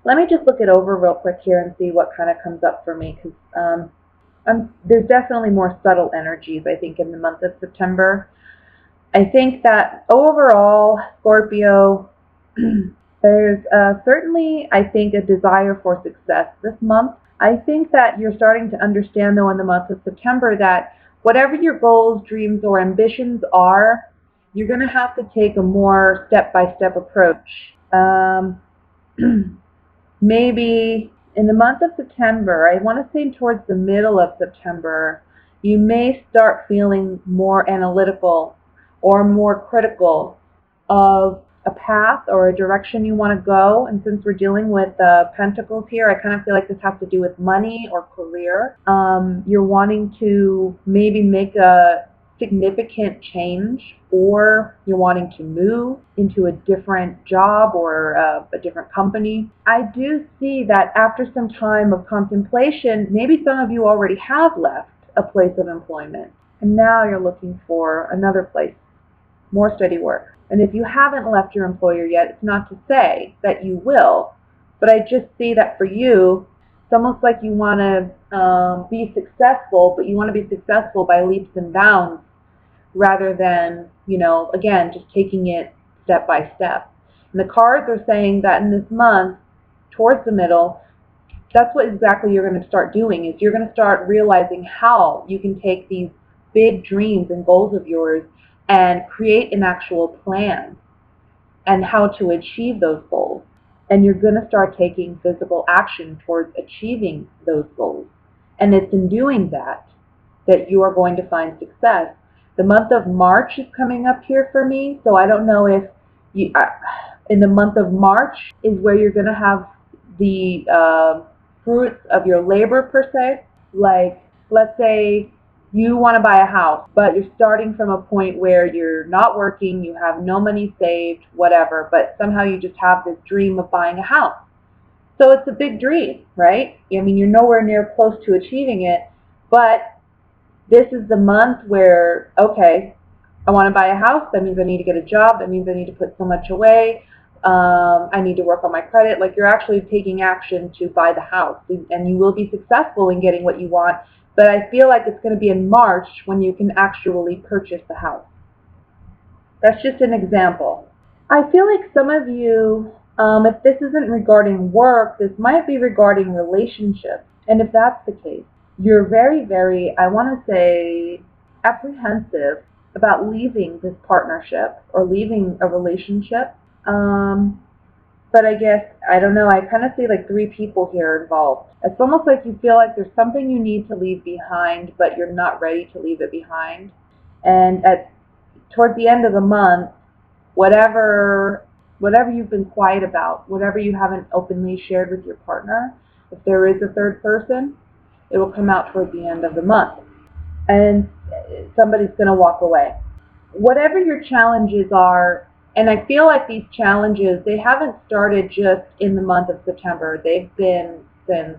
Let me just look it over real quick here and see what kind of comes up for me, because there's definitely more subtle energies, I think, in the month of September. I think that overall, Scorpio, there's certainly, I think, a desire for success this month. I think that you're starting to understand, though, in the month of September that whatever your goals, dreams, or ambitions are, you're going to have to take a more step-by-step approach. Maybe in the month of September, I want to say towards the middle of September, you may start feeling more analytical or more critical of a path or a direction you want to go. And since we're dealing with pentacles here, I kind of feel like this has to do with money or career. You're wanting to maybe make a significant change, or you're wanting to move into a different job or a different company. I do see that after some time of contemplation, maybe some of you already have left a place of employment, and now you're looking for another place, more steady work. And if you haven't left your employer yet, it's not to say that you will, but I just see that for you, it's almost like you want to be successful, but you want to be successful by leaps and bounds rather than, again, just taking it step by step. And the cards are saying that in this month, towards the middle, that's what exactly you're going to start doing, is you're going to start realizing how you can take these big dreams and goals of yours and create an actual plan and how to achieve those goals. And you're going to start taking physical action towards achieving those goals. And it's in doing that that you are going to find success. The month of March is coming up here for me, so I don't know if you, in the month of March is where you're going to have the fruits of your labor per se. Like, let's say you want to buy a house, but you're starting from a point where you're not working, you have no money saved, whatever, but somehow you just have this dream of buying a house. So it's a big dream, right? I mean, you're nowhere near close to achieving it, but this is the month where, okay, I want to buy a house. That means I need to get a job. That means I need to put so much away. I need to work on my credit. Like, you're actually taking action to buy the house, and you will be successful in getting what you want. But I feel like it's going to be in March when you can actually purchase the house. That's just an example. I feel like some of you, if this isn't regarding work, this might be regarding relationships. And if that's the case, you're very, very, I want to say, apprehensive about leaving this partnership or leaving a relationship. But I guess, I don't know, I kind of see like 3 people here involved. It's almost like you feel like there's something you need to leave behind, but you're not ready to leave it behind. And towards the end of the month, whatever you've been quiet about, whatever you haven't openly shared with your partner, if there is a third person, it will come out toward the end of the month. And somebody's going to walk away. Whatever your challenges are, and I feel like these challenges, they haven't started just in the month of September. They've been since,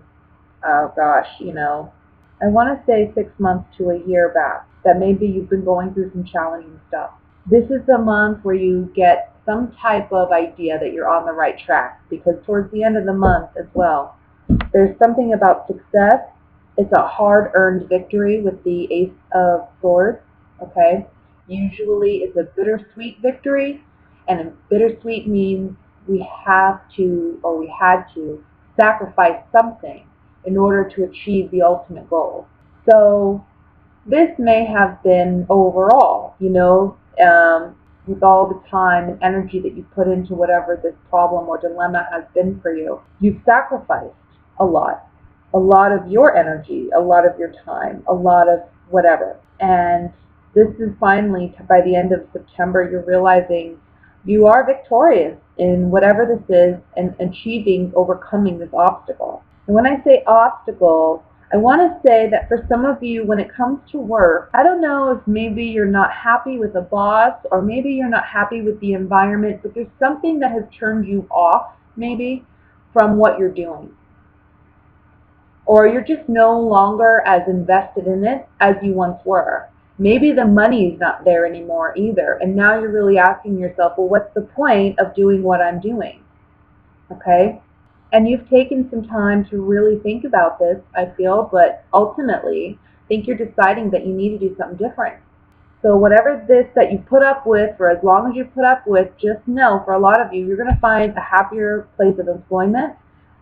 oh gosh, I want to say 6 months to a year back, that maybe you've been going through some challenging stuff. This is the month where you get some type of idea that you're on the right track, because towards the end of the month as well, there's something about success. It's a hard-earned victory with the Ace of Swords, okay? Usually it's a bittersweet victory, and bittersweet means we have to, or we had to, sacrifice something in order to achieve the ultimate goal. So this may have been overall, with all the time and energy that you put into whatever this problem or dilemma has been for you, you've sacrificed a lot of your energy, a lot of your time, a lot of whatever. And this is finally, by the end of September, you're realizing you are victorious in whatever this is and achieving, overcoming this obstacle. And when I say obstacle, I want to say that for some of you, when it comes to work, I don't know if maybe you're not happy with a boss, or maybe you're not happy with the environment, but there's something that has turned you off, maybe, from what you're doing. Or you're just no longer as invested in it as you once were. Maybe the money is not there anymore either, and now you're really asking yourself, well, what's the point of doing what I'm doing? Okay? And you've taken some time to really think about this, I feel, but ultimately, I think you're deciding that you need to do something different. So whatever this that you put up with, for as long as you put up with, just know for a lot of you, you're going to find a happier place of employment.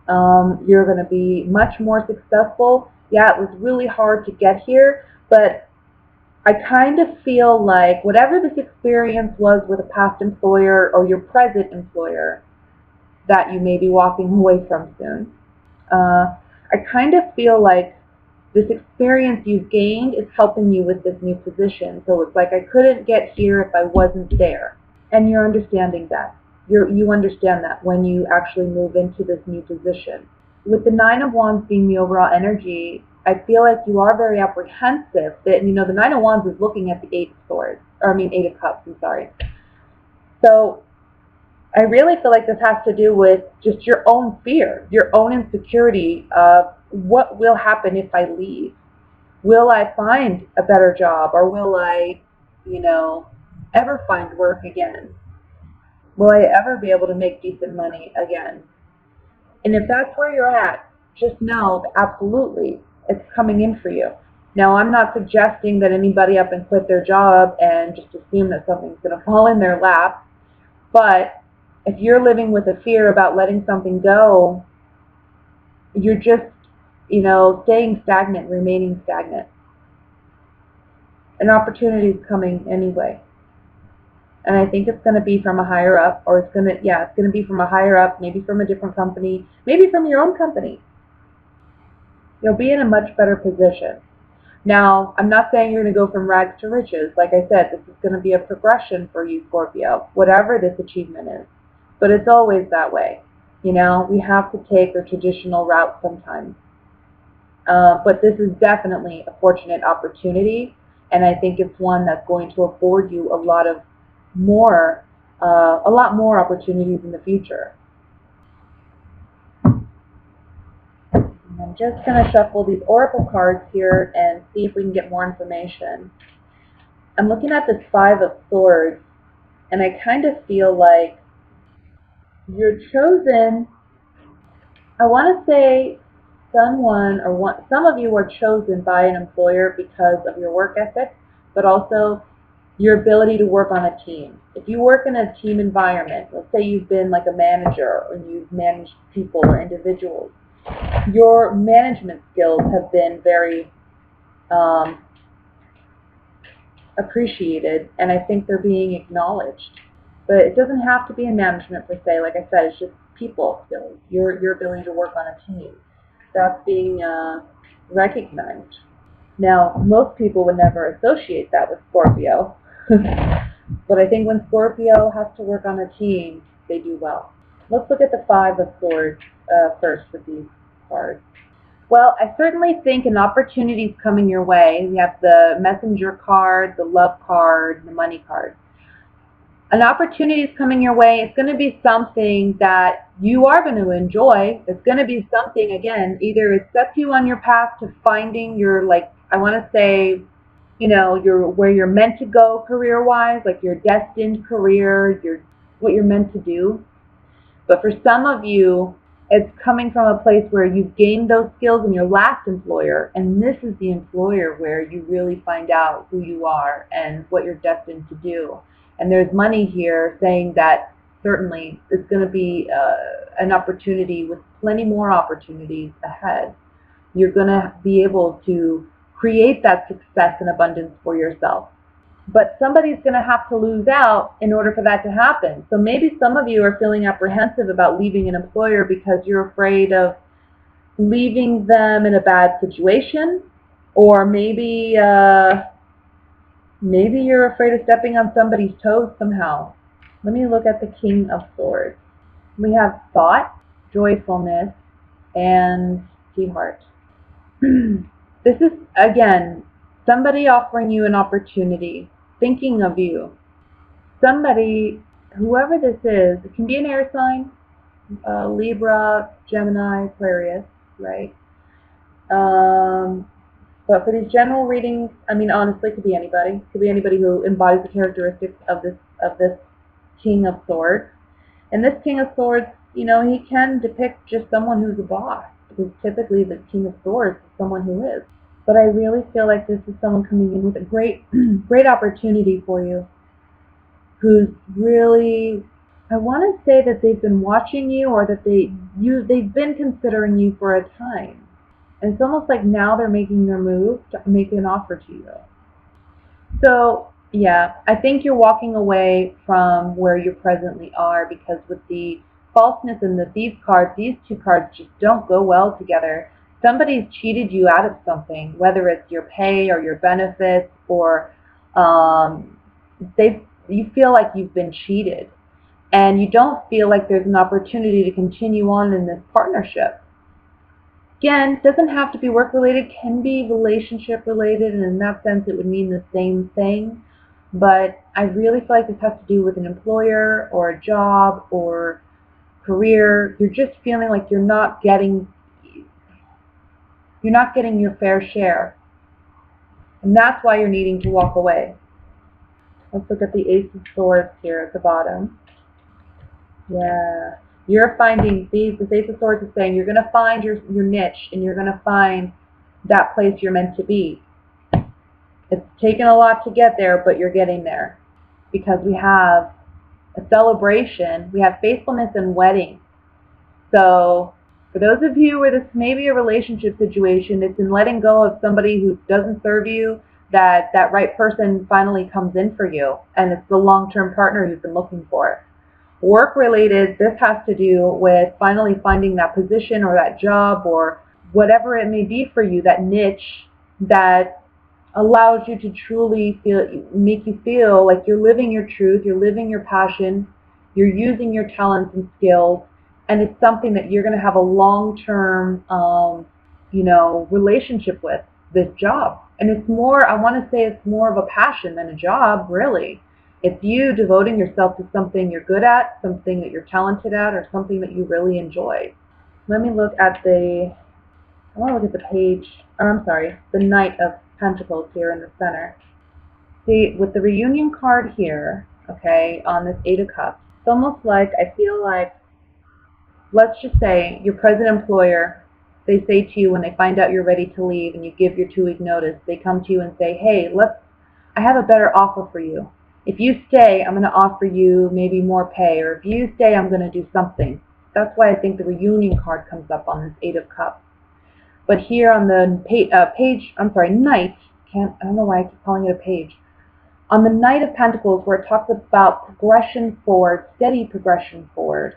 You're going to be much more successful. Yeah, it was really hard to get here, but I kind of feel like whatever this experience was with a past employer or your present employer that you may be walking away from soon, I kind of feel like this experience you've gained is helping you with this new position. So it's like I couldn't get here if I wasn't there. And you're understanding that. You understand that when you actually move into this new position. With the Nine of Wands being the overall energy, I feel like you are very apprehensive that, the Nine of Wands is looking at the Eight of Swords, or I mean Eight of Cups, I'm sorry. So I really feel like this has to do with just your own fear, your own insecurity of what will happen if I leave. Will I find a better job, or will I, ever find work again? Will I ever be able to make decent money again? And if that's where you're at, just know that absolutely it's coming in for you. Now, I'm not suggesting that anybody up and quit their job and just assume that something's going to fall in their lap. But if you're living with a fear about letting something go, you're just, staying stagnant, remaining stagnant. An opportunity is coming anyway. And I think it's going to be from a higher up, or it's going to be from a higher up, maybe from a different company, maybe from your own company. You'll be in a much better position. Now, I'm not saying you're going to go from rags to riches. Like I said, this is going to be a progression for you, Scorpio, whatever this achievement is. But it's always that way. We have to take the traditional route sometimes. But this is definitely a fortunate opportunity, and I think it's one that's going to afford you a lot more opportunities in the future. And I'm just going to shuffle these oracle cards here and see if we can get more information. I'm looking at this Five of Swords, and I kind of feel like you're chosen. I want to say some of you are chosen by an employer because of your work ethic, but also your ability to work on a team. If you work in a team environment, let's say you've been like a manager or you've managed people or individuals, your management skills have been very appreciated, and I think they're being acknowledged. But it doesn't have to be in management per se. Like I said, it's just people skills, your ability to work on a team. That's being recognized. Now, most people would never associate that with Scorpio, but I think when Scorpio has to work on a team, they do well. Let's look at the Five of Swords first with these cards. Well, I certainly think an opportunity is coming your way. We have the Messenger card, the Love card, the Money card. An opportunity is coming your way. It's going to be something that you are going to enjoy. It's going to be something, again, either it sets you on your path to finding your, I want to say, where you're meant to go career-wise, like your destined career, what you're meant to do. But for some of you, it's coming from a place where you've gained those skills in your last employer, and this is the employer where you really find out who you are and what you're destined to do. And there's money here saying that certainly it's going to be an opportunity with plenty more opportunities ahead. You're going to be able to create that success and abundance for yourself. But somebody's going to have to lose out in order for that to happen. So maybe some of you are feeling apprehensive about leaving an employer because you're afraid of leaving them in a bad situation, or maybe you're afraid of stepping on somebody's toes somehow. Let me look at the King of Swords. We have thought, joyfulness, and the heart. This is, again, somebody offering you an opportunity, thinking of you. Somebody, whoever this is, it can be an air sign, Libra, Gemini, Aquarius, right? But for these general readings, I mean, honestly, it could be anybody. It could be anybody who embodies the characteristics of this King of Swords. And this King of Swords, he can depict just someone who's a boss, because typically the King of Swords is someone who is. But I really feel like this is someone coming in with a great, great opportunity for you, who's really, I want to say that they've been watching you, or that they've been considering you for a time. And it's almost like now they're making their move to make an offer to you. So, yeah, I think you're walking away from where you presently are, because with the falseness and the thief cards, these two cards just don't go well together. Somebody's cheated you out of something, whether it's your pay or your benefits, or um, you feel like you've been cheated, and you don't feel like there's an opportunity to continue on in this partnership. Again, doesn't have to be work related, can be relationship related, and in that sense it would mean the same thing. But I really feel like this has to do with an employer or a job or career. You're just feeling like you're not getting your fair share. And that's why you're needing to walk away. Let's look at the Ace of Swords here at the bottom. Yeah. You're finding, this Ace of Swords is saying you're going to find your niche, and you're going to find that place you're meant to be. It's taken a lot to get there, but you're getting there. Because we have a celebration, we have faithfulness and wedding. So for those of you where this may be a relationship situation, it's in letting go of somebody who doesn't serve you, that right person finally comes in for you, and it's the long-term partner you've been looking for. Work related, this has to do with finally finding that position or that job or whatever it may be for you, that niche that allows you to truly make you feel like you're living your truth, you're living your passion, you're using your talents and skills, and it's something that you're going to have a long-term, relationship with, this job. And it's more, I want to say it's more of a passion than a job, really. It's you devoting yourself to something you're good at, something that you're talented at, or something that you really enjoy. Let me look at I want to look at the page, or I'm sorry, the Knight of Pentacles here in the center. See, with the reunion card here, okay, on this Eight of Cups, it's almost like, I feel like, let's just say your present employer, they say to you when they find out you're ready to leave and you give your 2-week notice, they come to you and say, hey, I have a better offer for you. If you stay, I'm going to offer you maybe more pay, or if you stay, I'm going to do something. That's why I think the reunion card comes up on this Eight of Cups. But here on the Knight, I don't know why I keep calling it a page. On the Knight of Pentacles, where it talks about progression forward, steady progression forward,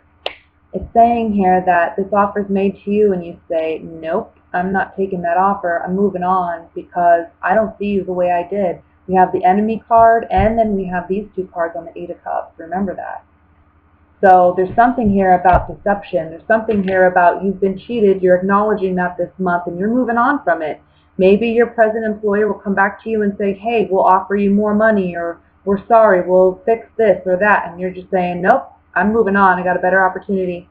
it's saying here that this offer is made to you and you say, nope, I'm not taking that offer, I'm moving on because I don't see you the way I did. We have the Enemy card, and then we have these 2 cards on the Eight of Cups. Remember that. So there's something here about deception. There's something here about you've been cheated. You're acknowledging that this month, and you're moving on from it. Maybe your present employer will come back to you and say, hey, we'll offer you more money, or we're sorry, we'll fix this or that. And you're just saying, nope, I'm moving on. I got a better opportunity.